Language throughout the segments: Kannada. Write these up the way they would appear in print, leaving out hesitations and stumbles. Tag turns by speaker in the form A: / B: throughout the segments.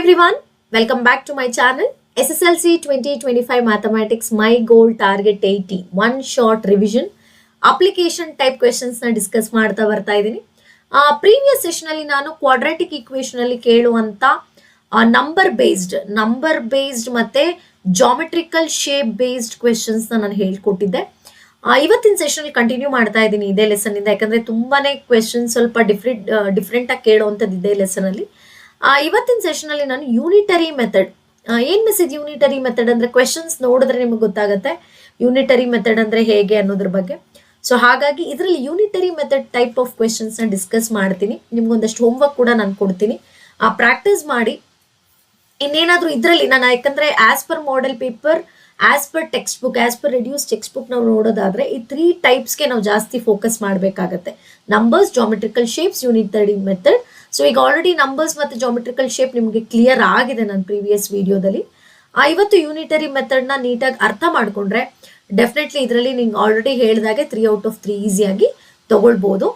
A: everyone, welcome back to my channel. SSLC 2025 Mathematics My Goal Target 80 One Short Revision Application Type Questions na discuss ಮಾಡ್ತಾ ಬರ್ತಾ ಇದ್ದೀನಿ. ಪ್ರೀವಿಯಸ್ ಸೆಷನ್ ಅಲ್ಲಿ ನಾನು ಕ್ವಾಡ್ರಾಟಿಕ್ ಈಕ್ವೇಷನ್ ಅಲ್ಲಿ ಕೇಳುವಂತ ನಂಬರ್ ಬೇಸ್ಡ್ ಮತ್ತೆ ಜಾಮೆಟ್ರಿಕಲ್ ಶೇಪ್ ಬೇಸ್ಡ್ ಕ್ವೆಶನ್ಸ್ ನಾನು ಹೇಳ್ಕೊಟ್ಟಿದ್ದೆ. ಇವತ್ತಿನ ಸೆಷನ್ ಕಂಟಿನ್ಯೂ ಮಾಡ್ತಾ ಇದ್ದೀನಿ ಇದೇ ಲೆಸನ್ ಇಂದ, ಯಾಕಂದ್ರೆ ತುಂಬಾನೇ ಕ್ವೆಶನ್ ಸ್ವಲ್ಪ ಡಿಫ್ರೆಂಟ್ ಆಗಿ ಕೇಳುವಂಥದ್ದು ಇದೇ ಲೆಸನ್ ಅಲ್ಲಿ. ಇವತ್ತಿನ ಸೆಷನ್ ಅಲ್ಲಿ ನಾನು ಯೂನಿಟರಿ ಮೆಥಡ್ ಏನ್ ಮೆಸೇಜ್ ಯೂನಿಟರಿ ಮೆಥಡ್ ಅಂದ್ರೆ ಕ್ವೆಶನ್ಸ್ ನೋಡಿದ್ರೆ ನಿಮಗೆ ಗೊತ್ತಾಗುತ್ತೆ ಯೂನಿಟರಿ ಮೆಥಡ್ ಅಂದ್ರೆ ಹೇಗೆ ಅನ್ನೋದ್ರ ಬಗ್ಗೆ. ಸೊ ಹಾಗಾಗಿ ಇದರಲ್ಲಿ unitary method type of questions ನ ಡಿಸ್ಕಸ್ ಮಾಡ್ತೀನಿ. ನಿಮ್ಗೊಂದಷ್ಟು ಹೋಮ್ವರ್ಕ್ ಕೂಡ ನಾನು ಕೊಡ್ತೀನಿ, ಪ್ರಾಕ್ಟೀಸ್ ಮಾಡಿ. ಇನ್ನೇನಾದ್ರೂ ಇದರಲ್ಲಿ ನಾನು ಯಾಕಂದ್ರೆ as per model paper, as per text book, as per reduce text book ನಾವು ನೋಡೋದಾದ್ರೆ ಈ 3 ಟೈಪ್ಸ್ಗೆ ನಾವು ಜಾಸ್ತಿ ಫೋಕಸ್ ಮಾಡಬೇಕಾಗತ್ತೆ. Numbers, geometrical shapes, unitary method. So ಈಗ ಆಲ್ರೆಡಿ ನಂಬರ್ಸ್ ಮತ್ತು ಜಾಮೆಟ್ರಿಕಲ್ ಶೇಪ್ ನಿಮಗೆ ಕ್ಲಿಯರ್ ಆಗಿದೆ ನನ್ನ ಪ್ರೀವಿಯಸ್ ವಿಡಿಯೋದಲ್ಲಿ. ಇವತ್ತು ಯೂನಿಟರಿ ಮೆಥಡ್ನ ನೀಟಾಗಿ ಅರ್ಥ ಮಾಡ್ಕೊಂಡ್ರೆ ಡೆಫಿನೆಟ್ಲಿ ಇದರಲ್ಲಿ ನಿಂಗೆ ಆಲ್ರೆಡಿ ಹೇಳಿದಾಗೆ 3 ಔಟ್ ಆಫ್ 3 ಈಸಿಯಾಗಿ ತಗೊಳ್ಬೋದು.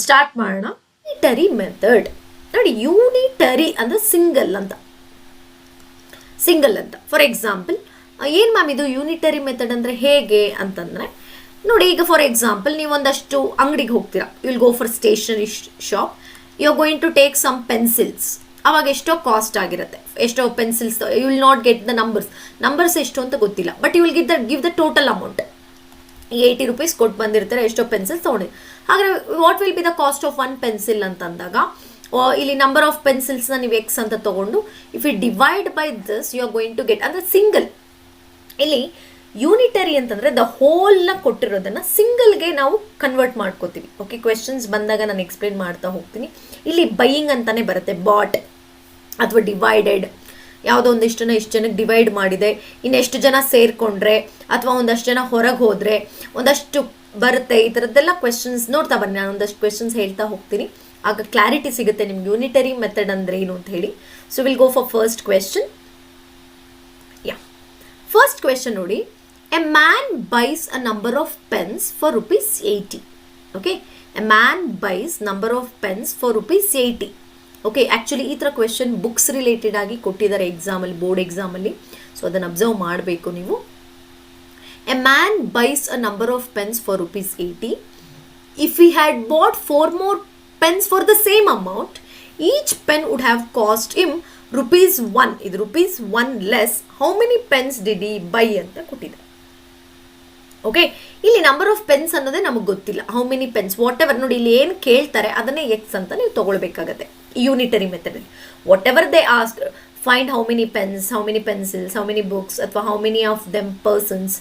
A: ಸ್ಟಾರ್ಟ್ ಮಾಡೋಣ. ಯೂನಿಟರಿ ಮೆಥಡ್ ನೋಡಿ, ಯೂನಿಟರಿ ಅಂದ್ರೆ ಸಿಂಗಲ್ ಅಂತ. ಫಾರ್ ಎಕ್ಸಾಂಪಲ್ ಏನ್ ಮ್ಯಾಮ್ ಇದು ಯೂನಿಟರಿ ಮೆಥಡ್ ಅಂದ್ರೆ ಹೇಗೆ ಅಂತಂದ್ರೆ ನೋಡಿ, ಈಗ ಫಾರ್ ಎಕ್ಸಾಂಪಲ್ ನೀವು ಒಂದಷ್ಟು ಅಂಗಡಿಗೆ ಹೋಗ್ತೀರಾ, you will go for stationery shop, you are going to take some pencils. ಅವಾಗ ಎಷ್ಟೋ ಕಾಸ್ಟ್ ಆಗಿರುತ್ತೆ, ಎಷ್ಟೋ pencils, you will not get the numbers ಎಷ್ಟು ಅಂತ ಗೊತ್ತಿಲ್ಲ, but you will give the total amount. 80 rupees ಕೊಟ್ಟು ಬಂದಿರ್ತಾರೆ, ಎಷ್ಟೋ ಪೆನ್ಸಿಲ್ಸ್ ತೊಗೊಂಡು. ಹಾಗಾದ್ರೆ what will be the cost of 1 pencil ಅಂತಂದಾಗ ಇಲ್ಲಿ ನಂಬರ್ ಆಫ್ ಪೆನ್ಸಿಲ್ಸ್ನ ನೀವು ಎಕ್ಸ್ ಅಂತ ತಗೊಂಡು if you divide by this you are going to get ಅಂದ್ರೆ ಸಿಂಗಲ್. ಇಲ್ಲಿ ಯೂನಿಟರಿ ಅಂತಂದ್ರೆ ದ ಹೋಲ್ನ ಕೊಟ್ಟಿರೋದನ್ನ ಸಿಂಗಲ್ಗೆ ನಾವು ಕನ್ವರ್ಟ್ ಮಾಡ್ಕೋತೀವಿ. ಓಕೆ, ಕ್ವೆಶನ್ಸ್ ಬಂದಾಗ ನಾನು ಎಕ್ಸ್ಪ್ಲೇನ್ ಮಾಡ್ತಾ ಹೋಗ್ತೀನಿ. ಇಲ್ಲಿ ಬೈಯಿಂಗ್ ಅಂತಾನೆ ಬರುತ್ತೆ, ಬಾಟ್ ಅಥವಾ ಡಿವೈಡೆಡ್. ಯಾವುದೋ ಒಂದಿಷ್ಟು ಜನಕ್ಕೆ ಡಿವೈಡ್ ಮಾಡಿದೆ, ಇನ್ನೆಷ್ಟು ಜನ ಸೇರ್ಕೊಂಡ್ರೆ ಅಥವಾ ಒಂದಷ್ಟು ಜನ ಹೊರಗೆ ಹೋದ್ರೆ ಒಂದಷ್ಟು ಬರುತ್ತೆ. ಈ ಥರದ್ದೆಲ್ಲ ಕ್ವೆಶನ್ಸ್ ನೋಡ್ತಾ ಬನ್ನಿ, ನಾನು ಒಂದಷ್ಟು ಕ್ವೆಶನ್ಸ್ ಹೇಳ್ತಾ ಹೋಗ್ತೀನಿ, ಆಗ ಕ್ಲಾರಿಟಿ ಸಿಗುತ್ತೆ ನಿಮ್ಗೆ ಯೂನಿಟರಿ ಮೆಥಡ್ ಅಂದ್ರೆ ಏನು ಅಂತ ಹೇಳಿ. So will go for first question. First question ನೋಡಿ, a man buys a number of pens for rupees 80. Okay, a man buys number of pens for rupees 80. Okay, actually ಈ ಥರ ಕ್ವೆಶನ್ ಬುಕ್ಸ್ ರಿಲೇಟೆಡ್ ಆಗಿ ಕೊಟ್ಟಿದ್ದಾರೆ ಎಕ್ಸಾಮಲ್ಲಿ, ಬೋರ್ಡ್ ಎಕ್ಸಾಮಲ್ಲಿ. ಸೊ ಅದನ್ನು ಅಬ್ಸರ್ವ್ ಮಾಡಬೇಕು ನೀವು. A man buys a number of pens for rupees 80. If he had bought 4 more pens for the same amount, each pen would have cost him ₹1. ಇದು ₹1 less. How many pens did he buy ಅಂತ ಕೊಟ್ಟಿದೆ. ಓಕೆ, ಇಲ್ಲಿ ನಂಬರ್ ಆಫ್ ಪೆನ್ಸ್ ಅನ್ನೋದೇ ನಮಗೆ ಗೊತ್ತಿಲ್ಲ, how many pens whatever. ನೋಡಿ ಇಲ್ಲಿ ಏನು ಕೇಳ್ತಾರೆ ಅದನ್ನೇ ಎಕ್ಸ್ ಅಂತ ನೀವು ತಗೊಳ್ಬೇಕಾಗತ್ತೆ ಯೂನಿಟರಿ ಮೆಥಡಲ್ಲಿ. Whatever they ask, find how many pens, how many pencils, how many books, ಅಥವಾ how many of them persons,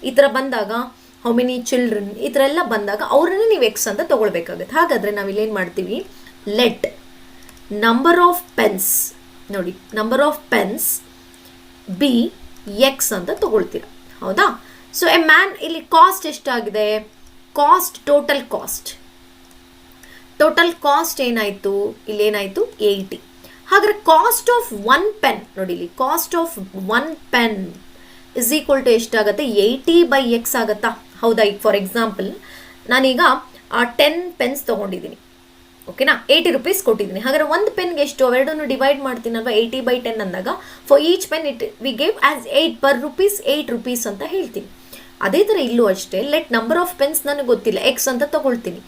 A: ಈ ಥರ ಬಂದಾಗ ಹೌ ಮೆನಿ ಚಿಲ್ಡ್ರನ್, ಈ ಥರ ಎಲ್ಲ ಬಂದಾಗ ಅವ್ರನ್ನೇ ನೀವು ಎಕ್ಸ್ ಅಂತ ತಗೊಳ್ಬೇಕಾಗತ್ತೆ. ಹಾಗಾದರೆ ನಾವಿಲ್ಲಿ ಏನು ಮಾಡ್ತೀವಿ, ಲೆಟ್ ನಂಬರ್ ಆಫ್ ಪೆನ್ಸ್, ನೋಡಿ number of pens be X ಅಂತ ತಗೊಳ್ತೀರ, ಹೌದಾ. ಸೊ ಎ ಮ್ಯಾನ್, ಇಲ್ಲಿ ಕಾಸ್ಟ್ ಎಷ್ಟಾಗಿದೆ, ಕಾಸ್ಟ್ ಟೋಟಲ್ ಕಾಸ್ಟ್ ಏನಾಯಿತು, ಇಲ್ಲೇನಾಯಿತು 80. ಹಾಗಾದ್ರೆ ಕಾಸ್ಟ್ ಆಫ್ 1 ಪೆನ್ ನೋಡಿ, ಇಲ್ಲಿ cost of 1 pen is equal to ಎಷ್ಟಾಗುತ್ತೆ, 80/x ಆಗುತ್ತಾ, ಹೌದಾ. ಈಗ ಫಾರ್ ಎಕ್ಸಾಂಪಲ್ ನಾನೀಗ 10 ಪೆನ್ಸ್ ತೊಗೊಂಡಿದ್ದೀನಿ, ಓಕೆನಾ, 80 ರೂಪೀಸ್ ಕೊಟ್ಟಿದ್ದೀನಿ. ಹಾಗಾದ್ರೆ ಒಂದು ಪೆನ್ಗೆ ಎಷ್ಟು, ಅವೆರಡನ್ನು ಡಿವೈಡ್ ಮಾಡ್ತೀನಲ್ವಾ, 80/10 ಅಂದಾಗ for each pen we gave as 8 per rupees 8 rupees ಅಂತ ಹೇಳ್ತೀನಿ. ಅದೇ ಥರ ಇಲ್ಲೂ ಅಷ್ಟೇ, ಲೆಟ್ ನಂಬರ್ ಆಫ್ ಪೆನ್ಸ್ ನನಗೆ ಗೊತ್ತಿಲ್ಲ, ಎಕ್ಸ್ ಅಂತ ತಗೊಳ್ತೀನಿ.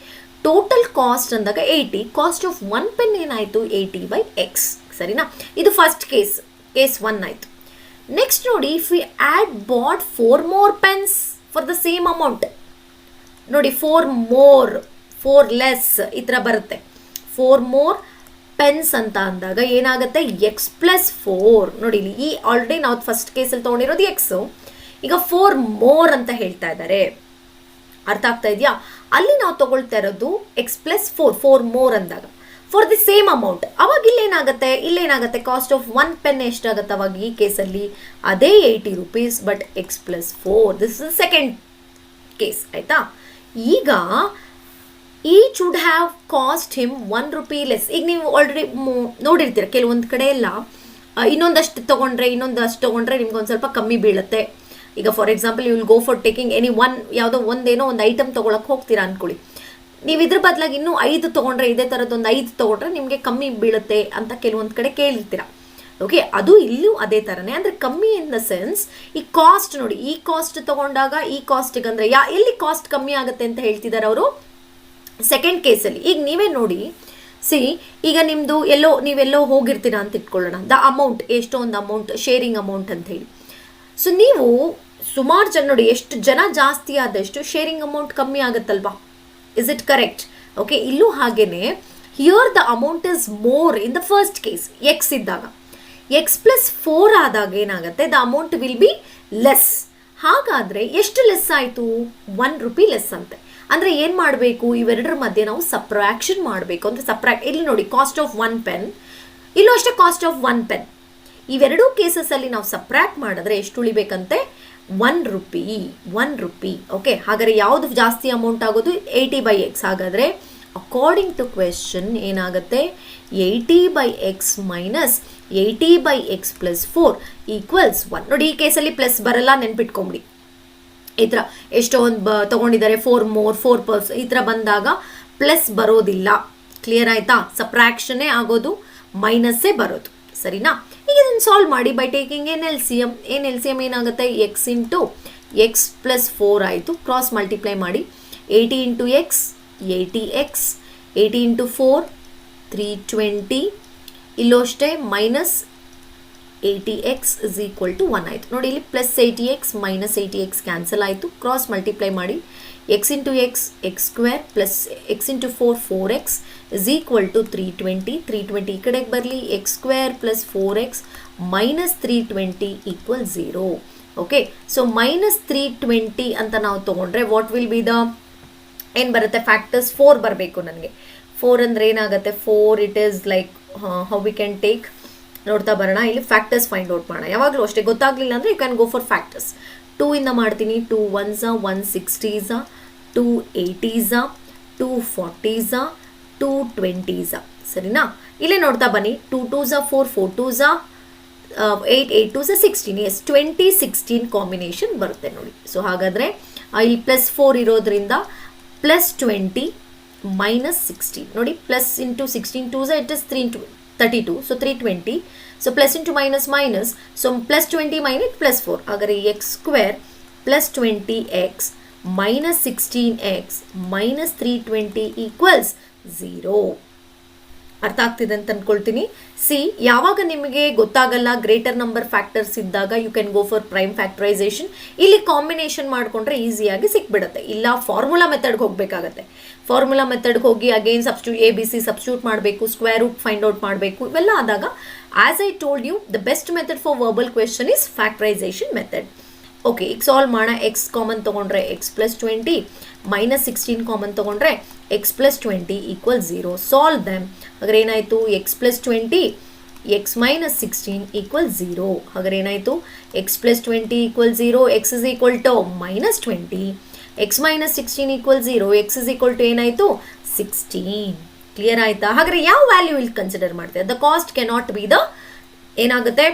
A: ಟೋಟಲ್ ಕಾಸ್ಟ್ ಅಂದಾಗ 80, ಕಾಸ್ಟ್ ಆಫ್ 1 ಪೆನ್ ಏನಾಯಿತು 80/x, ಸರಿನಾ. ಇದು ಫಸ್ಟ್ ಕೇಸ್ 1 ಆಯಿತು. ನೆಕ್ಸ್ಟ್ ನೋಡಿ, if we had bought 4 more pens for the same amount, ನೋಡಿ 4 ಲೆಸ್ ಈ ಥರ ಬರುತ್ತೆ. 4 more ಪೆನ್ಸ್ ಅಂತ ಅಂದಾಗ ಏನಾಗುತ್ತೆ, x+4. ನೋಡಿ ಇಲ್ಲಿ ಈ ಆಲ್ರೆಡಿ ನಾವು ಫಸ್ಟ್ ಕೇಸಲ್ಲಿ ತೊಗೊಂಡಿರೋದು ಎಕ್ಸು, ಈಗ 4 more ಅಂತ ಹೇಳ್ತಾ ಇದ್ದಾರೆ, ಅರ್ಥ ಆಗ್ತಾ ಇದೆಯಾ. ಅಲ್ಲಿ ನಾವು ತಗೊಳ್ತಾ ಇರೋದು x+4 more ಅಂದಾಗ ಫಾರ್ ದಿ ಸೇಮ್ ಅಮೌಂಟ್. ಅವಾಗ ಇಲ್ಲೇನಾಗುತ್ತೆ ಕಾಸ್ಟ್ ಆಫ್ 1 ಪೆನ್ ಎಷ್ಟಾಗುತ್ತೆ ಅವಾಗ ಈ ಕೇಸಲ್ಲಿ, ಅದೇ 80 rupees but x+4. This is second case, ಆಯ್ತಾ. ಈಗ each would have cost him ₹1 less. ಈಗ ನೀವು ಆಲ್ರೆಡಿ ನೋಡಿರ್ತೀರ ಕೆಲವೊಂದು ಕಡೆ ಎಲ್ಲ ಇನ್ನೊಂದಷ್ಟು ತೊಗೊಂಡ್ರೆ ನಿಮ್ಗೆ ಒಂದು ಸ್ವಲ್ಪ ಕಮ್ಮಿ ಬೀಳುತ್ತೆ. ಈಗ for example you will go for taking any ಯಾವುದೋ ಒಂದೇನೋ ಒಂದು ಐಟಮ್ ತೊಗೊಳಕ್ಕೆ ಹೋಗ್ತೀರಾ ಅಂದ್ಕೊಳ್ಳಿ, ನೀವು ಇದ್ರ ಬದಲಾಗಿ ಇನ್ನೂ 5 ತೊಗೊಂಡ್ರೆ, ಇದೇ ಥರದ್ದು ಒಂದು 5 ತೊಗೊಂಡ್ರೆ ನಿಮಗೆ ಕಮ್ಮಿ ಬೀಳುತ್ತೆ ಅಂತ ಕೆಲವೊಂದು ಕಡೆ ಕೇಳಿರ್ತೀರ. ಓಕೆ, ಅದು ಇಲ್ಲೂ ಅದೇ ಥರನೇ, ಅಂದರೆ ಕಮ್ಮಿ ಇನ್ ದ ಸೆನ್ಸ್ ಈ ಕಾಸ್ಟ್ ನೋಡಿ, ಈ ಕಾಸ್ಟ್ ತಗೊಂಡಾಗ ಈ ಕಾಸ್ಟಿಗೆ ಅಂದರೆ ಎಲ್ಲಿ ಕಾಸ್ಟ್ ಕಮ್ಮಿ ಆಗುತ್ತೆ ಅಂತ ಹೇಳ್ತಿದ್ದಾರೆ ಅವರು ಸೆಕೆಂಡ್ ಕೇಸಲ್ಲಿ. ಈಗ ನೀವೇ ನೋಡಿ, ಈಗ ನಿಮ್ಮದು ನೀವೆಲ್ಲೋ ಹೋಗಿರ್ತೀರಾ ಅಂತ ಇಟ್ಕೊಳ್ಳೋಣ, ದ ಅಮೌಂಟ್ ಎಷ್ಟೋ ಒಂದು ಅಮೌಂಟ್ ಶೇರಿಂಗ್ ಅಮೌಂಟ್ ಅಂತ ಹೇಳಿ. ಸೊ ನೀವು ಸುಮಾರು ಜನ ನೋಡಿ, ಎಷ್ಟು ಜನ ಜಾಸ್ತಿ ಆದಷ್ಟು ಶೇರಿಂಗ್ ಅಮೌಂಟ್ ಕಮ್ಮಿ ಆಗುತ್ತಲ್ವಾ, ಇಸ್ ಇಟ್ ಕರೆಕ್ಟ್? ಓಕೆ, ಇಲ್ಲೂ ಹಾಗೇನೆ here the amount is more in the first case X ಇದ್ದಾಗ. x+4 ಆದಾಗ ಏನಾಗುತ್ತೆ, the amount will be less. ಹಾಗಾದರೆ ಎಷ್ಟು ಲೆಸ್ ಆಯಿತು? 1 ರೂಪಿ ಲೆಸ್ ಅಂತೆ. ಅಂದರೆ ಏನು ಮಾಡಬೇಕು, ಇವೆರಡರ ಮಧ್ಯೆ ನಾವು ಸಬ್ಟ್ರಾಕ್ಷನ್ ಮಾಡಬೇಕು. ಅಂದರೆ ಇಲ್ಲಿ ನೋಡಿ, ಕಾಸ್ಟ್ ಆಫ್ 1 ಪೆನ್, ಇಲ್ಲೂ ಅಷ್ಟೇ ಕಾಸ್ಟ್ ಆಫ್ 1 ಪೆನ್. ಇವೆರಡೂ ಕೇಸಸಲ್ಲಿ ನಾವು ಸಬ್ಟ್ರಾಕ್ಟ್ ಮಾಡಿದ್ರೆ ಎಷ್ಟು ಉಳಿಬೇಕಂತೆ? 1 ರೂಪಿ. ಓಕೆ, ಹಾಗಾದರೆ ಯಾವುದು ಜಾಸ್ತಿ ಅಮೌಂಟ್ ಆಗೋದು? 80/x. ಹಾಗಾದರೆ ಅಕಾರ್ಡಿಂಗ್ ಟು ಕ್ವೆಶನ್ ಏನಾಗುತ್ತೆ? 80/x minus 80/x+4 equals 1. ನೋಡಿ, ಈ ಕೇಸಲ್ಲಿ ಪ್ಲಸ್ ಬರಲ್ಲ, ನೆನ್ಪಿಟ್ಕೊಂಬಿಡಿ. ಈ ಥರ ಎಷ್ಟೋ ಒಂದು ತೊಗೊಂಡಿದ್ದಾರೆ 4 ಈ ಥರ ಬಂದಾಗ ಪ್ಲಸ್ ಬರೋದಿಲ್ಲ. ಕ್ಲಿಯರ್ ಆಯಿತಾ? ಸಬ್ಟ್ರಾಕ್ಷನ್ನೇ ಆಗೋದು, ಮೈನಸ್ಸೇ ಬರೋದು. ಸರಿನಾ? ಈಗ ಇದನ್ನು ಸಾಲ್ವ್ ಮಾಡಿ by taking L C M ಏನಾಗುತ್ತೆ? x+4 ಆಯಿತು. ಕ್ರಾಸ್ ಮಲ್ಟಿಪ್ಲೈ ಮಾಡಿ, 80 × x 80x, 80 × 4 320, ಇಲ್ಲೂ ಅಷ್ಟೇ minus 80x is equal to 1 ಆಯಿತು. ನೋಡಿ, ಇಲ್ಲಿ plus 80x minus 80x cancel ಆಯಿತು. ಕ್ರಾಸ್ ಮಲ್ಟಿಪ್ಲೈ ಮಾಡಿ, x × x x² plus x × 4 4x is equal to 320 ಈ ಕಡೆಗೆ ಬರಲಿ, x² plus 4x minus 320 equal 0. Okay, so minus 320 ಅಂತ ನಾವು ತೊಗೊಂಡ್ರೆ ವಾಟ್ ವಿಲ್ ಬಿ ದ ಏನು ಬರುತ್ತೆ? ಫ್ಯಾಕ್ಟರ್ಸ್ 4 ಬರಬೇಕು ನನಗೆ. 4 ಅಂದರೆ ಏನಾಗುತ್ತೆ? 4 it is like how we can take, ನೋಡ್ತಾ ಬರೋಣ. ಇಲ್ಲಿ ಫ್ಯಾಕ್ಟರ್ಸ್ ಫೈಂಡ್ ಔಟ್ ಮಾಡೋಣ. ಯಾವಾಗಲೂ ಅಷ್ಟೇ, ಗೊತ್ತಾಗಲಿಲ್ಲ ಅಂದರೆ you can go for factors. 2 ಇಂದ ಮಾಡ್ತೀನಿ. 2 1s 160s 2 80s 2 40s 2 20s. ಸರಿನಾ? ಇಲ್ಲೇ ನೋಡ್ತಾ ಬನ್ನಿ. 2 2s 4 4 2s 8 8 2s 16. S, 20 16 combination ಬರುತ್ತೆ ನೋಡಿ. ಸೊ ಹಾಗಾದರೆ ಇಲ್ಲಿ +4 ಇರೋದ್ರಿಂದ +20 ಮೈನಸ್ 16. ನೋಡಿ, plus into 16 2s it is 32. So 320. So plus into minus minus. So +20 minus +4. ಹಾಗಾದರೆ x² plus 20x minus 16x minus 320 equals 0. ಅರ್ಥ ಆಗ್ತಿದೆ ಅಂತ ಅಂದ್ಕೊಳ್ತೀನಿ. ಯಾವಾಗ ನಿಮಗೆ ಗೊತ್ತಾಗಲ್ಲ, ಗ್ರೇಟರ್ ನಂಬರ್ ಫ್ಯಾಕ್ಟರ್ಸ್ ಇದ್ದಾಗ you can go for prime factorisation. ಇಲ್ಲಿ ಕಾಂಬಿನೇಷನ್ ಮಾಡಿಕೊಂಡ್ರೆ ಈಸಿಯಾಗಿ ಸಿಕ್ಬಿಡುತ್ತೆ. ಇಲ್ಲ ಫಾರ್ಮುಲಾ ಮೆಥಡ್ಗೆ ಹೋಗಬೇಕಾಗತ್ತೆ. ಫಾರ್ಮುಲಾ ಮೆಥಡ್ಗೆ ಹೋಗಿ ಅಗೇನ್ ABC ಸಬ್ಸ್ಟಿಟ್ಯೂಟ್ ಮಾಡಬೇಕು, ಸ್ಕ್ವೇರ್ ರೂಟ್ ಫೈಂಡ್ ಔಟ್ ಮಾಡಬೇಕು. ಇವೆಲ್ಲ ಆದಾಗ as I told you, the best method for verbal question is factorisation method. Okay, ಈಗ ಸಾಲ್ವ್ ಮಾಡೋಣ. x ಕಾಮನ್ ತೊಗೊಂಡ್ರೆ x+20 ಮೈನಸ್ 16 ಕಾಮನ್ ತೊಗೊಂಡ್ರೆ x+20 ಈಕ್ವಲ್ 0. Solve them. ಹಾಗಾದ್ರೆ ಏನಾಯಿತು? x+20 x minus 16 equal 0. ಹಾಗಾದ್ರೆ ಏನಾಯಿತು? x+20 equal 0, x is equal to minus 20, x minus 16 equal 0, x is equal to ಏನಾಯಿತು? 16. ಕ್ಲಿಯರ್ ಆಯಿತಾ? ಹಾಗಾದ್ರೆ ಯಾವ ವ್ಯಾಲ್ಯೂ ಇಲ್ಲಿ ಕನ್ಸಿಡರ್ ಮಾಡ್ತಾರೆ? The cost cannot be the ಏನಾಗುತ್ತೆ?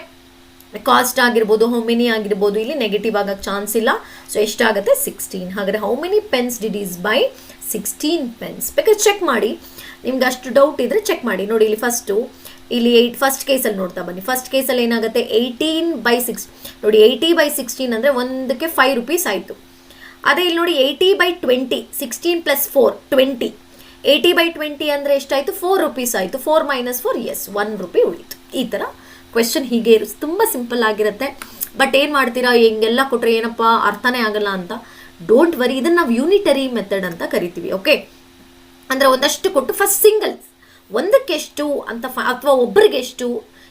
A: ಕಾಸ್ಟ್ ಆಗಿರ್ಬೋದು, ಹೌ ಮೆನಿ ಆಗಿರ್ಬೋದು, ಇಲ್ಲಿ ನೆಗೆಟಿವ್ ಆಗೋಕ್ಕೆ ಚಾನ್ಸ್ ಇಲ್ಲ. ಸೊ ಎಷ್ಟಾಗುತ್ತೆ? 16. ಹಾಗಾದರೆ how many pens did is buy? 16 pens. ಬೇಕಾದ್ರೆ ಚೆಕ್ ಮಾಡಿ, ನಿಮ್ಗೆ ಅಷ್ಟು ಡೌಟ್ ಇದ್ದರೆ ಚೆಕ್ ಮಾಡಿ. ನೋಡಿ, ಇಲ್ಲಿ ಫಸ್ಟ್ ಕೇಸಲ್ಲಿ ನೋಡ್ತಾ ಬನ್ನಿ. ಫಸ್ಟ್ ಕೇಸಲ್ಲಿ ಏನಾಗುತ್ತೆ? 18/6. ನೋಡಿ, 80/16 ಅಂದರೆ ಒಂದಕ್ಕೆ 5 ರೂಪೀಸ್ ಆಯಿತು. ಅದೇ ಇಲ್ಲಿ ನೋಡಿ 80/20, 16 + 4 20. 80/20 ಅಂದರೆ ಎಷ್ಟಾಯಿತು? 4 ರೂಪೀಸ್ ಆಯಿತು. 4 - 4 ಎಸ್ 1 ರೂಪಿ ಉಳಿತು. ಈ ಥರ ಕ್ವೆಶನ್ ಹೀಗೆ ಇರುತ್ತೆ. ತುಂಬ ಸಿಂಪಲ್ ಆಗಿರುತ್ತೆ. ಬಟ್ ಏನು ಮಾಡ್ತೀರಾ, ಹಿಂಗೆಲ್ಲ ಕೊಟ್ಟರೆ ಏನಪ್ಪ ಅರ್ಥನೇ ಆಗಲ್ಲ ಅಂತ ಡೋಂಟ್ ವರಿ. ಇದನ್ನು ನಾವು ಯೂನಿಟರಿ ಮೆಥಡ್ ಅಂತ ಕರಿತೀವಿ. ಓಕೆ, ಅಂದರೆ ಒಂದಷ್ಟು ಕೊಟ್ಟು ಫಸ್ಟ್ ಸಿಂಗಲ್ ಒಂದಕ್ಕೆಷ್ಟು ಅಂತ ಅಥವಾ ಒಬ್ಬರಿಗೆಷ್ಟು,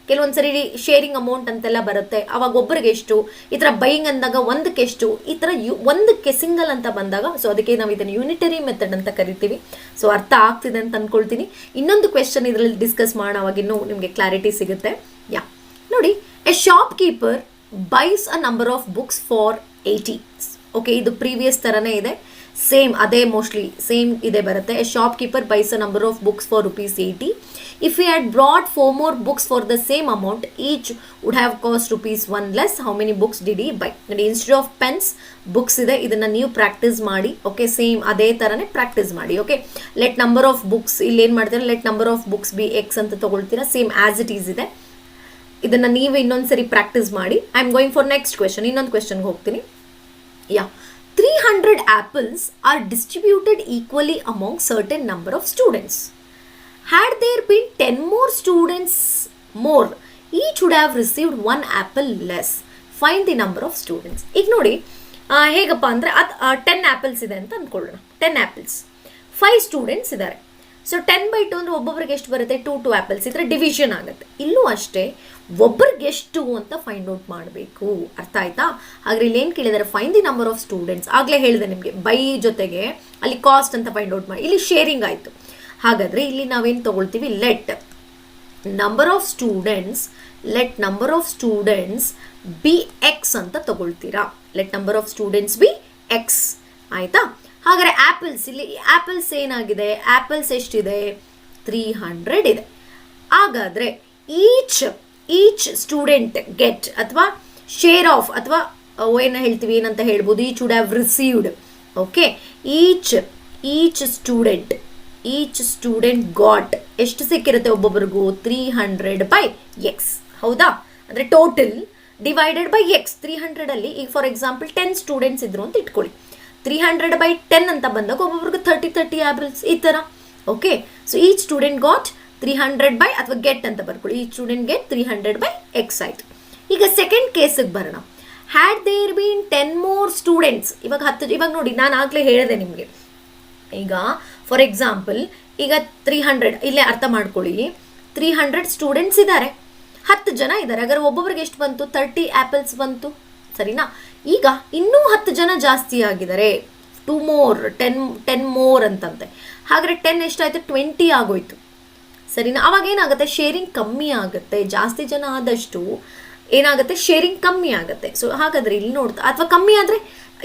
A: ಕೆಲವೊಂದು ಸರಿ ಶೇರಿಂಗ್ ಅಮೌಂಟ್ ಅಂತೆಲ್ಲ ಬರುತ್ತೆ, ಅವಾಗ ಒಬ್ಬರಿಗೆಷ್ಟು, ಈ ಥರ ಬೈಯಿಂಗ್ ಅಂದಾಗ ಒಂದಕ್ಕೆಷ್ಟು, ಈ ಥರ ಒಂದಕ್ಕೆ ಸಿಂಗಲ್ ಅಂತ ಬಂದಾಗ, ಸೊ ಅದಕ್ಕೆ ನಾವು ಇದನ್ನು ಯೂನಿಟರಿ ಮೆಥಡ್ ಅಂತ ಕರಿತೀವಿ. ಸೊ ಅರ್ಥ ಆಗ್ತಿದೆ ಅಂತ ಅಂದ್ಕೊಳ್ತೀನಿ. ಇನ್ನೊಂದು ಕ್ವೆಶನ್ ಇದರಲ್ಲಿ ಡಿಸ್ಕಸ್ ಮಾಡೋವಾಗ ಇನ್ನೂ ನಿಮಗೆ ಕ್ಲಾರಿಟಿ ಸಿಗುತ್ತೆ. ನೋಡಿ, a shopkeeper buys a number of books for 80. Okay, ಇದು ಪ್ರೀವಿಯಸ್ ಥರನೇ ಇದೆ, ಸೇಮ್ ಅದೇ ಮೋಸ್ಟ್ಲಿ ಸೇಮ್ ಇದೇ ಬರುತ್ತೆ. A shopkeeper buys a number of books for ₹80. If you had brought 4 more books for the same amount, each would have cost ₹1 less. How many books did he buy? ನೋಡಿ, ಇನ್ಸ್ಟೆಡ್ ಆಫ್ ಪೆನ್ಸ್ ಬುಕ್ಸ್ ಇದೆ, ಇದನ್ನು ನೀವು ಪ್ರಾಕ್ಟೀಸ್ ಮಾಡಿ. ಓಕೆ, ಸೇಮ್ ಅದೇ ಥರನೇ ಪ್ರಾಕ್ಟೀಸ್ ಮಾಡಿ. Okay, let number of books, ಇಲ್ಲಿ ಏನು ಮಾಡ್ತೀರಾ, let number of books B X ಅಂತ ತೊಗೊಳ್ತೀರಾ, ಸೇಮ್ ಆಸ್ ಇಟ್ ಈಸ್ ಇದೆ. ಇದನ್ನು ನೀವು ಇನ್ನೊಂದ್ಸರಿ ಪ್ರಾಕ್ಟೀಸ್ ಮಾಡಿ. I am going for next question. ಇನ್ನೊಂದು ಕ್ವೆಶನ್ಗೆ ಹೋಗ್ತೀನಿ. ಯಾ 300 apples are distributed equally among certain number of students. Had there been 10 more students more, each would have received 1 apple less. Find the number of students. ಈಗ ನೋಡಿ ಹೇಗಪ್ಪ ಅಂದರೆ 10 ಆ್ಯಪಲ್ಸ್ ಇದೆ ಅಂತ ಅಂದ್ಕೊಳ್ಳೋಣ. 10 ಆ್ಯಪಲ್ಸ್, 5 ಸ್ಟೂಡೆಂಟ್ಸ್ ಇದ್ದಾರೆ. ಸೊ 10/2 ಅಂದರೆ ಒಬ್ಬೊಬ್ಬರಿಗೆ ಎಷ್ಟು ಬರುತ್ತೆ? 2 ಆ್ಯಪಲ್ಸ್ ಇದ್ರೆ ಡಿವಿಷನ್ ಆಗುತ್ತೆ. ಇಲ್ಲೂ ಅಷ್ಟೇ ಒಬ್ಬರಿಗೆ ಎಷ್ಟು ಅಂತ ಫೈಂಡ್ ಔಟ್ ಮಾಡಬೇಕು. ಅರ್ಥ ಆಯ್ತಾ? ಹಾಗಾದ್ರೆ ಇಲ್ಲಿ ಏನು ಕೇಳಿದ್ದಾರೆ? Find the number of students. ಆಗಲೇ ಹೇಳಿದೆ ನಿಮಗೆ, ಬೈ ಜೊತೆಗೆ ಅಲ್ಲಿ ಕಾಸ್ಟ್ ಅಂತ ಫೈಂಡ್ ಔಟ್ ಮಾಡಿ. ಇಲ್ಲಿ ಶೇರಿಂಗ್ ಆಯಿತು. ಹಾಗಾದರೆ ಇಲ್ಲಿ ನಾವೇನು ತೊಗೊಳ್ತೀವಿ? Let number of students be X ಅಂತ ತಗೊಳ್ತೀರಾ. Let number of students be X. ಆಯಿತಾ? ಹಾಗಾದರೆ ಆ್ಯಪಲ್ಸ್, ಇಲ್ಲಿ ಆ್ಯಪಲ್ಸ್ ಏನಾಗಿದೆ? ಆ್ಯಪಲ್ಸ್ ಎಷ್ಟಿದೆ? 300 ಇದೆ. ಹಾಗಾದರೆ ಈಚ್ ಸ್ಟೂಡೆಂಟ್ ಗೆಟ್ ಅಥವಾ ಶೇರ್ ಆಫ್ ಅಥವಾ ಏನು ಹೇಳ್ತೀವಿ, ಏನಂತ ಹೇಳ್ಬೋದು? Each would have received. Okay, each student got ಎಷ್ಟು ಸಿಕ್ಕಿರುತ್ತೆ ಒಬ್ಬೊಬ್ರಿಗೂ? 300/x. ಹೌದಾ? ಅಂದರೆ ಟೋಟಲ್ ಡಿವೈಡೆಡ್ ಬೈ ಎಕ್ಸ್. 300ಅಲ್ಲಿ ಈಗ ಫಾರ್ ಎಕ್ಸಾಂಪಲ್ 10 ಸ್ಟೂಡೆಂಟ್ಸ್ ಇದ್ರು ಅಂತ ಇಟ್ಕೊಳ್ಳಿ. 300/10 ಅಂತ ಬಂದಾಗ ಒಬ್ಬೊಬ್ರಿಗೆ 30 ಆ್ಯಪಲ್ಸ್ ಈ ಥರ. Okay, so each student got 300 ಅಥವಾ ಗೆಟ್ ಅಂತ ಬರ್ಕೊಳ್ಳಿ. ಈಚ್ ಸ್ಟೂಡೆಂಟ್ ಗೆಟ್ 300/x ಆಯಿತು. ಈಗ ಸೆಕೆಂಡ್ ಕೇಸಿಗೆ ಬರೋಣ. Had there been 10 more students. ಇವಾಗ ನೋಡಿ, ನಾನು ಆಗಲೇ ಹೇಳಿದೆ ನಿಮಗೆ. ಈಗ ಫಾರ್ ಎಕ್ಸಾಂಪಲ್ ಈಗ 300, ಇಲ್ಲೇ ಅರ್ಥ ಮಾಡ್ಕೊಳ್ಳಿ. 300 ಸ್ಟೂಡೆಂಟ್ಸ್ ಇದ್ದಾರೆ, 10 ಜನ ಇದ್ದಾರೆ. ಹಾಗಾದ್ರೆ ಒಬ್ಬೊಬ್ರಿಗೆ ಎಷ್ಟು ಬಂತು? 30 ಆ್ಯಪಲ್ಸ್ ಬಂತು. ಸರಿನಾ? ಈಗ ಇನ್ನೂ 10 ಜನ ಜಾಸ್ತಿ ಆಗಿದ್ದಾರೆ. 2 more, 10 more ಅಂತಂತೆ. ಹಾಗಾದ್ರೆ 10 ಎಷ್ಟಾಯಿತು? 20 ಆಗೋಯ್ತು. ಸರಿನಾ? ಅವಾಗ ಏನಾಗುತ್ತೆ? ಶೇರಿಂಗ್ ಕಮ್ಮಿ ಆಗುತ್ತೆ. ಜಾಸ್ತಿ ಜನ ಆದಷ್ಟು ಏನಾಗುತ್ತೆ? ಶೇರಿಂಗ್ ಕಮ್ಮಿ ಆಗುತ್ತೆ. ಸೊ ಹಾಗಾದರೆ ಇಲ್ಲಿ ನೋಡ್ತಾ, ಅಥವಾ ಕಮ್ಮಿ ಆದರೆ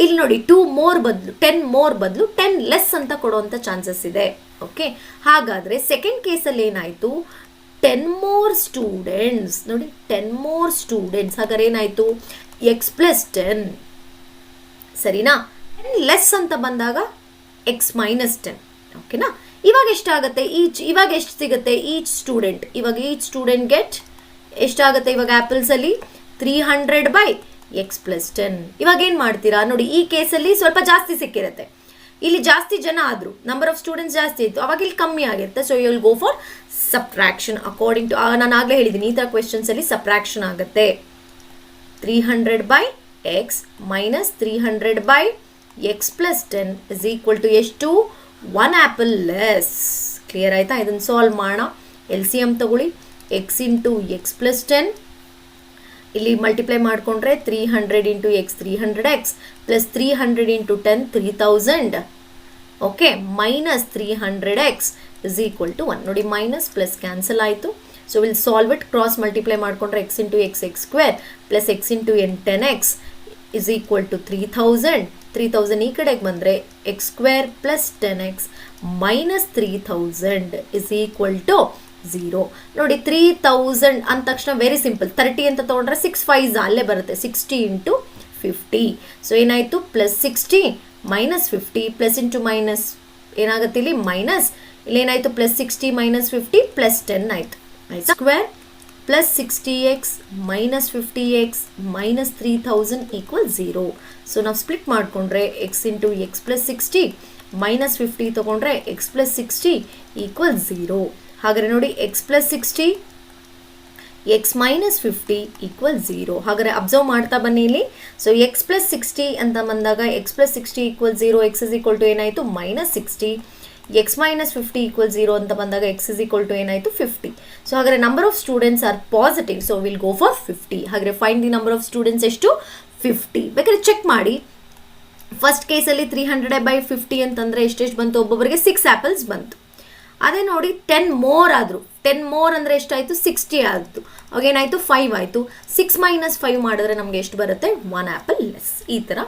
A: ಇಲ್ಲಿ ನೋಡಿ 2 more ಬದಲು 10 more ಬದಲು 10 ಲೆಸ್ ಅಂತ ಕೊಡುವಂಥ ಚಾನ್ಸಸ್ ಇದೆ. ಓಕೆ, ಹಾಗಾದರೆ ಸೆಕೆಂಡ್ ಕೇಸಲ್ಲಿ ಏನಾಯಿತು? 10 more ಸ್ಟೂಡೆಂಟ್ಸ್. ನೋಡಿ 10 more ಸ್ಟೂಡೆಂಟ್ಸ್. ಹಾಗಾದ್ರೆ ಏನಾಯಿತು? x+10. ಸರಿನಾ? 10 ಲೆಸ್ ಅಂತ ಬಂದಾಗ x-10. ಓಕೆನಾ? ಇವಾಗ ಎಷ್ಟಾಗುತ್ತೆ? ಇವಾಗ ಎಷ್ಟು ಸಿಗುತ್ತೆ? ಈಚ್ ಸ್ಟೂಡೆಂಟ್ ಗೆಟ್ ಎಷ್ಟಾಗುತ್ತೆ? ಇವಾಗ ಆ್ಯಪಲ್ಸಲ್ಲಿ 300/x+10. ಇವಾಗ ಏನು ಮಾಡ್ತೀರಾ ನೋಡಿ? ಈ ಕೇಸಲ್ಲಿ ಸ್ವಲ್ಪ ಜಾಸ್ತಿ ಸಿಕ್ಕಿರುತ್ತೆ. ಇಲ್ಲಿ ಜಾಸ್ತಿ ಜನ ಆದರು, ನಂಬರ್ ಆಫ್ ಸ್ಟೂಡೆಂಟ್ಸ್ ಜಾಸ್ತಿ ಇತ್ತು. ಅವಾಗ ಇಲ್ಲಿ ಕಮ್ಮಿ ಆಗಿರುತ್ತೆ. So you will go for subtraction according to, ನಾನು ಆಗಲೇ ಹೇಳಿದ್ದೀನಿ ಈ ಥರ ಕ್ವೆಶನ್ಸಲ್ಲಿ ಸಬ್ಟ್ರಾಕ್ಷನ್ ಆಗುತ್ತೆ. 300/x - 300/x+10 is equal to ಎಷ್ಟು? 1 ಆ್ಯಪಲ್ ಲೆಸ್. ಕ್ಲಿಯರ್ ಆಯಿತಾ? ಇದನ್ನು ಸಾಲ್ವ್ ಮಾಡೋಣ. LCM ತಗೊಳ್ಳಿ. x × x+10 ಇಲ್ಲಿ ಮಲ್ಟಿಪ್ಲೈ ಮಾಡಿಕೊಂಡ್ರೆ 300 × x 300x plus 300 × 10 3000. Okay, minus 300x is equal to 1. ನೋಡಿ, ಮೈನಸ್ ಪ್ಲಸ್ ಕ್ಯಾನ್ಸಲ್ ಆಯಿತು. So will solve it. Cross multiply ಮಾಡಿಕೊಂಡ್ರೆ x × x² plus x × n 10x is equal to 3000. 3000 ಈ ಕಡೆಗೆ ಬಂದರೆ x² plus 10x minus 3000 is equal to 0. ನೋಡಿ 3000 ಅಂದ ತಕ್ಷಣ ವೆರಿ ಸಿಂಪಲ್. 30 ಅಂತ ತೊಗೊಂಡ್ರೆ 6 5s ಅಲ್ಲೇ ಬರುತ್ತೆ. 60 × 50. ಸೊ ಏನಾಯಿತು? Plus 60 minus 50 plus into minus ಏನಾಗುತ್ತೆ? ಇಲ್ಲಿ ಮೈನಸ್. ಇಲ್ಲಿ ಏನಾಯಿತು? ಪ್ಲಸ್ 60 ಮೈನಸ್ 50 ಪ್ಲಸ್ 10 ಆಯಿತು. ಆಯ್ತಾ? Square plus 60x minus 50x minus 3000 equal 0. So ನಾವು ಸ್ಪ್ಲಿಟ್ ಮಾಡಿಕೊಂಡ್ರೆ x × x+60 ಮೈನಸ್ 50 ತೊಗೊಂಡ್ರೆ x+60 ಈಕ್ವಲ್ 0. ಹಾಗಾದರೆ ನೋಡಿ x+60 x - 50 ಈಕ್ವಲ್ 0. ಹಾಗಾದರೆ ಅಬ್ಸರ್ವ್ ಮಾಡ್ತಾ ಬನ್ನಿ ಇಲ್ಲಿ. ಸೊ x+60 ಅಂತ ಬಂದಾಗ x+60 equal 0, x is equal to ಏನಾಯಿತು? -60. x - 50 ಈಕ್ವಲ್ 0 ಅಂತ ಬಂದಾಗ x ಇಸ್ ಈಕ್ವಲ್ ಟು ಏನಾಯಿತು? 50. ಸೊ ಹಾಗಾದರೆ number of students R positive. So will go for 50. ಹಾಗಾದರೆ find the number of students ಎಷ್ಟು? 50. ಬೇಕಾದ್ರೆ ಚೆಕ್ ಮಾಡಿ. ಫಸ್ಟ್ ಕೇಸಲ್ಲಿ 300/50 ಅಂತಂದರೆ ಎಷ್ಟೆಷ್ಟು ಬಂತು? ಒಬ್ಬೊಬ್ಬರಿಗೆ 6 ಆ್ಯಪಲ್ಸ್ ಬಂತು. ಅದೇ ನೋಡಿ 10 more ಆದರು. 10 more ಅಂದರೆ ಎಷ್ಟಾಯಿತು? 60 ಆಯಿತು. ಅವಾಗೇನಾಯಿತು? 5 ಆಯಿತು. 6 - 5 ಮಾಡಿದ್ರೆ ನಮಗೆ ಎಷ್ಟು ಬರುತ್ತೆ? 1 ಆ್ಯಪಲ್ ಲೆಸ್. ಈ ಥರ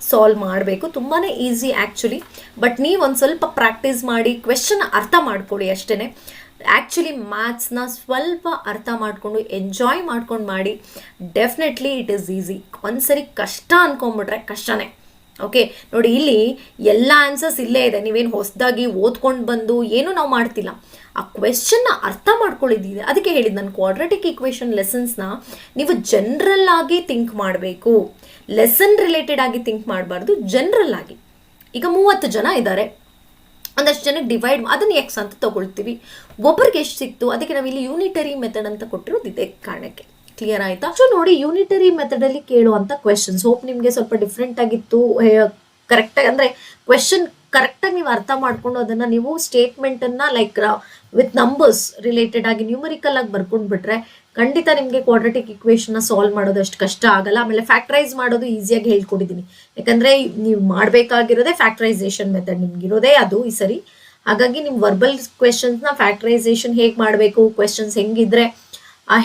A: ಸಾಲ್ವ್ ಮಾಡಬೇಕು. ತುಂಬಾ ಈಸಿ ಆ್ಯಕ್ಚುಲಿ. ಬಟ್ ನೀವು ಒಂದು ಸ್ವಲ್ಪ ಪ್ರಾಕ್ಟೀಸ್ ಮಾಡಿ ಕ್ವೆಶನ್ ಅರ್ಥ ಮಾಡ್ಕೊಳ್ಳಿ ಅಷ್ಟೇ. ಆ್ಯಕ್ಚುಲಿ ಮ್ಯಾಥ್ಸ್ನ ಸ್ವಲ್ಪ ಅರ್ಥ ಮಾಡಿಕೊಂಡು ಎಂಜಾಯ್ ಮಾಡ್ಕೊಂಡು ಮಾಡಿ. Definitely it is easy. ಒಂದ್ಸರಿ ಕಷ್ಟ ಅಂದ್ಕೊಂಬಿಟ್ರೆ ಕಷ್ಟನೇ. ಓಕೆ, ನೋಡಿ ಇಲ್ಲಿ ಎಲ್ಲ ಆನ್ಸರ್ಸ್ ಇಲ್ಲೇ ಇದೆ. ನೀವೇನು ಹೊಸದಾಗಿ ಓದ್ಕೊಂಡು ಬಂದು ಏನೂ ನಾವು ಮಾಡ್ತಿಲ್ಲ. ಆ ಕ್ವೆಶನ್ನ ಅರ್ಥ ಮಾಡ್ಕೊಳ್ಳಿದ್ದಿದೆ. ಅದಕ್ಕೆ ಹೇಳಿದ್ದು ನಾನು ಕ್ವಾಡ್ರಾಟಿಕ್ ಈಕ್ವೇಷನ್ ಲೆಸನ್ಸ್ನ ನೀವು ಜನರಲ್ ಆಗಿ ಥಿಂಕ್ ಮಾಡಬೇಕು, ಲೆಸನ್ ರಿಲೇಟೆಡ್ ಆಗಿ ಥಿಂಕ್ ಮಾಡಬಾರ್ದು, ಜನರಲ್ ಆಗಿ. ಈಗ 30 ಜನ ಇದ್ದಾರೆ, ಒಂದಷ್ಟು ಜನಕ್ಕೆ ಡಿವೈಡ್ ಅದನ್ನು ಎಕ್ಸ್ ಅಂತ ತಗೊಳ್ತೀವಿ, ಒಬ್ಬರಿಗೆ ಎಷ್ಟು ಸಿಕ್ತು, ಅದಕ್ಕೆ ನಾವು ಇಲ್ಲಿ ಯೂನಿಟರಿ ಮೆಥಡ್ ಅಂತ ಕೊಟ್ಟಿರೋದು ಇದೇ ಕಾರಣಕ್ಕೆ. ಕ್ಲಿಯರ್ ಆಯ್ತಾ? ಸೊ ನೋಡಿ, ಯೂನಿಟರಿ ಮೆಥಡಲ್ಲಿ ಕೇಳುವಂಥ ಕ್ವೆಶನ್ಸ್ ಹೋಪ್ ನಿಮಗೆ ಸ್ವಲ್ಪ ಡಿಫ್ರೆಂಟ್ ಆಗಿತ್ತು. ಕರೆಕ್ಟಾಗಿ ಅಂದರೆ ಕ್ವೆಶನ್ ಕರೆಕ್ಟಾಗಿ ನೀವು ಅರ್ಥ ಮಾಡ್ಕೊಂಡು ಅದನ್ನು ನೀವು ಸ್ಟೇಟ್ಮೆಂಟನ್ನು ಲೈಕ್ ವಿತ್ ನಂಬರ್ಸ್ ರಿಲೇಟೆಡ್ ಆಗಿ ನ್ಯೂಮರಿಕಲ್ ಆಗಿ ಬರ್ಕೊಂಡು ಬಿಟ್ರೆ ಖಂಡಿತ ನಿಮಗೆ ಕ್ವಾಡ್ರಾಟಿಕ್ ಇಕ್ವೇಷನ್ನ ಸಾಲ್ವ್ ಮಾಡೋದು ಅಷ್ಟು ಕಷ್ಟ ಆಗಲ್ಲ. ಆಮೇಲೆ ಫ್ಯಾಕ್ಟ್ರೈಸ್ ಮಾಡೋದು ಈಸಿಯಾಗಿ ಹೇಳ್ಕೊಟ್ಟಿದ್ದೀನಿ, ಯಾಕಂದರೆ ನೀವು ಮಾಡಬೇಕಾಗಿರೋದೇ ಫ್ಯಾಕ್ಟ್ರೈಸೇಷನ್ ಮೆಥಡ್, ನಿಮ್ಗಿರೋದೇ ಅದು ಈ ಸರಿ. ಹಾಗಾಗಿ ನಿಮ್ಮ ವರ್ಬಲ್ ಕ್ವೆಶನ್ಸ್ನ ಫ್ಯಾಕ್ಟ್ರೈಸೇಷನ್ ಹೇಗೆ ಮಾಡಬೇಕು, ಕ್ವೆಶನ್ಸ್ ಹೆಂಗಿದ್ರೆ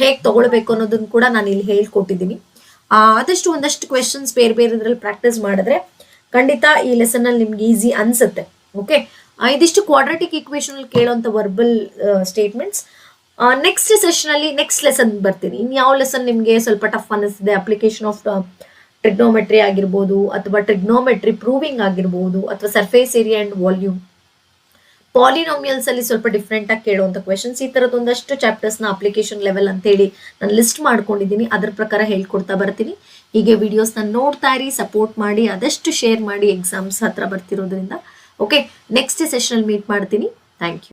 A: ಹೇಗೆ ತೊಗೊಳ್ಬೇಕು ಅನ್ನೋದನ್ನು ಕೂಡ ನಾನು ಇಲ್ಲಿ ಹೇಳ್ಕೊಟ್ಟಿದ್ದೀನಿ. ಆದಷ್ಟು ಒಂದಷ್ಟು ಕ್ವೆಶನ್ಸ್ ಬೇರೆ ಬೇರೆ ಇದರಲ್ಲಿ ಪ್ರಾಕ್ಟೀಸ್ ಮಾಡಿದ್ರೆ ಖಂಡಿತ ಈ ಲೆಸನ್ನಲ್ಲಿ ನಿಮ್ಗೆ ಈಸಿ ಅನ್ಸುತ್ತೆ. ಓಕೆ, ಇದಿಷ್ಟು ಕ್ವಾಡ್ರಾಟಿಕ್ ಈಕ್ವೇಷನ್ ಅಲ್ಲಿ ಕೇಳೋಂಥ ವರ್ಬಲ್ ಸ್ಟೇಟ್ಮೆಂಟ್ಸ್. ನೆಕ್ಸ್ಟ್ ಸೆಷನಲ್ಲಿ ನೆಕ್ಸ್ಟ್ ಲೆಸನ್ ಬರ್ತೀನಿ. ಇನ್ಯಾವ ಲೆಸನ್ ನಿಮಗೆ ಸ್ವಲ್ಪ ಟಫ್ ಅನ್ನಿಸ್ತಿದೆ, ಅಪ್ಲಿಕೇಶನ್ ಆಫ್ ಟ್ರಿಗ್ನೋಮೆಟ್ರಿ ಆಗಿರ್ಬೋದು, ಅಥವಾ ಟ್ರಿಗ್ನೋಮೆಟ್ರಿ ಪ್ರೂವಿಂಗ್ ಆಗಿರ್ಬೋದು, ಅಥವಾ surface area and volume, polynomials ಅಲ್ಲಿ ಸ್ವಲ್ಪ ಡಿಫ್ರೆಂಟ್ ಆಗಿ ಕೇಳುವಂಥ ಕ್ವೆಶನ್ಸ್, ಈ ಥರದ್ದು ಒಂದಷ್ಟು ಚಾಪ್ಟರ್ಸ್ನ ಅಪ್ಲಿಕೇಶನ್ ಲೆವೆಲ್ ಅಂತೇಳಿ ನಾನು ಲಿಸ್ಟ್ ಮಾಡ್ಕೊಂಡಿದ್ದೀನಿ. ಅದ್ರ ಪ್ರಕಾರ ಹೇಳ್ಕೊಡ್ತಾ ಬರ್ತೀನಿ. ಹೀಗೆ ವಿಡಿಯೋಸ್ನ ನೋಡ್ತಾ ಇರಿ, ಸಪೋರ್ಟ್ ಮಾಡಿ, ಆದಷ್ಟು ಶೇರ್ ಮಾಡಿ, ಎಕ್ಸಾಮ್ಸ್ ಹತ್ರ ಬರ್ತಿರೋದ್ರಿಂದ. ಓಕೆ, ನೆಕ್ಸ್ಟ್ ಸೆಷನ್ ಮೀಟ್ ಮಾಡ್ತೀನಿ. Thank you.